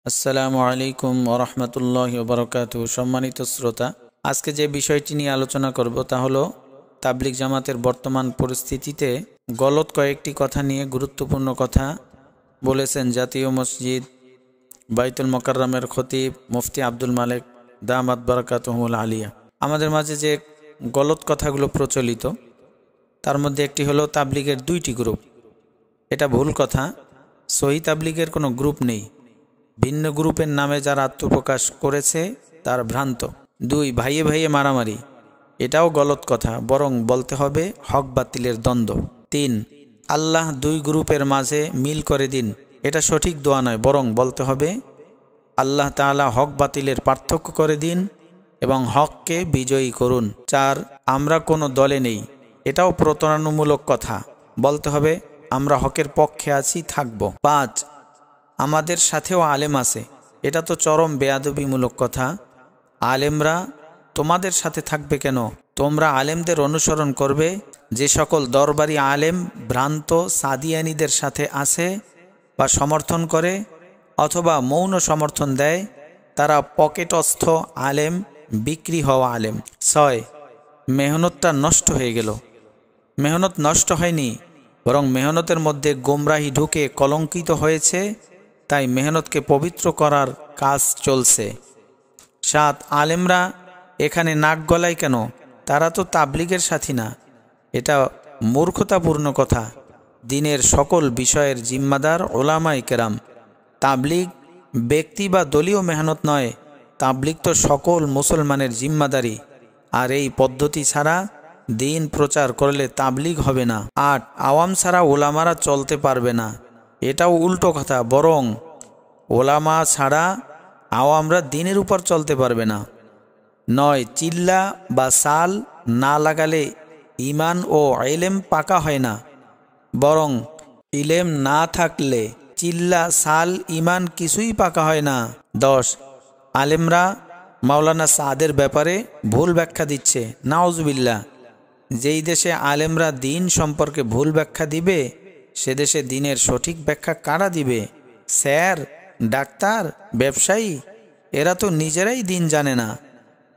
আসসালামু আলাইকুম ওয়া রাহমাতুল্লাহি ওয়া বারাকাতুহু। সম্মানিত শ্রোতা, আজকে যে বিষয়টি নিয়ে আলোচনা করব তা হলো তাবলিগ জামাতের বর্তমান পরিস্থিতিতে গলত কয়েকটি কথা নিয়ে গুরুত্বপূর্ণ কথা বলেছেন জাতীয় মসজিদ বাইতুল মোকাররমের খতিব মুফতি আব্দুল মালেক দামাত বারাকাতুহুল আলিয়া। আমাদের মাঝে যে গলত কথাগুলো প্রচলিত তার মধ্যে একটি হলো তাবলিগের দুইটি গ্রুপ। এটা ভুল কথা। সহি তাবলিগের কোনো গ্রুপ নেই। ভিন্ন গ্রুপের নামে যারা আত্মপ্রকাশ করেছে তার ভ্রান্ত। দুই, ভাইয়ে ভাইয়ে মারামারি, এটাও গলত কথা, বরং বলতে হবে হক বাতিলের দ্বন্দ্ব। তিন, আল্লাহ দুই গ্রুপের মাঝে মিল করে দিন, এটা সঠিক দোয়া নয়, বরং বলতে হবে আল্লাহ তাআলা হক বাতিলের পার্থক্য করে দিন এবং হককে বিজয়ী করুন। চার, আমরা কোনো দলে নেই, এটাও প্রতারণামূলক কথা, বলতে হবে আমরা হকের পক্ষে আছি, থাকব। পাঁচ, আমাদের সাথেও আলেম আছে, এটা তো চরম বেয়াদবিমূলক কথা। আলেমরা তোমাদের সাথে থাকবে কেন? তোমরা আলেমদের অনুসরণ করবে। যে সকল দরবারি আলেম ভ্রান্ত সাদিয়ানীদের সাথে আছে বা সমর্থন করে অথবা মৌন সমর্থন দেয়, তারা পকেটস্থ আলেম, বিক্রি হওয়া আলেম। ছয়, মেহনতটা নষ্ট হয়ে গেল। মেহনত নষ্ট হয়নি, বরং মেহনতের মধ্যে গোমরাহি ঢুকে কলঙ্কিত হয়েছে, তাই মেহনতকে পবিত্র করার কাজ চলছে। সাত, আলেমরা এখানে নাক গলায় কেন? তারা তো তাবলিগের সাথী না, এটা মূর্খতাপূর্ণ কথা। দিনের সকল বিষয়ের জিম্মাদার ওলামায়ে কেরাম। তাবলিগ ব্যক্তি বা দলীয় মেহনত নয়, তাবলিগ তো সকল মুসলমানের জিম্মাদারি। আর এই পদ্ধতি ছাড়া দিন প্রচার করলে তাবলিগ হবে না। আট, আওয়াম ছাড়া ওলামারা চলতে পারবে না, এটাও উল্টো কথা, বরং ওলামা ছাড়া আওয়ামরা দিনের উপর চলতে পারবে না। নয়, চিল্লা বা সাল না লাগালে ইমান ও ইলম পাকা হয় না, বরং ইলম না থাকলে চিল্লা সাল ইমান কিছুই পাকা হয় না। 10, আলেমরা মাওলানা সাদের ব্যাপারে ভুল ব্যাখ্যা দিচ্ছে, নাউজুবিল্লাহ। যেই দেশে আলেমরা দিন সম্পর্কে ভুল ব্যাখ্যা দিবে সে দেশে দিনের সঠিক ব্যাখ্যা কারা দিবে? স্যার, ডাক্তার, ব্যবসায়ী? এরা তো নিজেরাই দিন জানে না,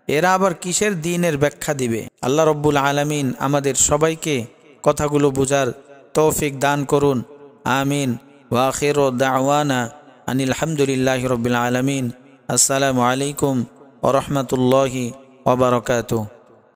এরা আবার কিসের দিনের ব্যাখ্যা দিবে? আল্লাহ রব্বুল আলামিন আমাদের সবাইকে কথাগুলো বুঝার তৌফিক দান করুন, আমিন। ওয়া আখিরু দাওয়ানা আনিল হামদুলিল্লাহি রাব্বিল আলামিন। আসসালামু আলাইকুম ওয়া রাহমাতুল্লাহি ওয়া বারাকাতুহু।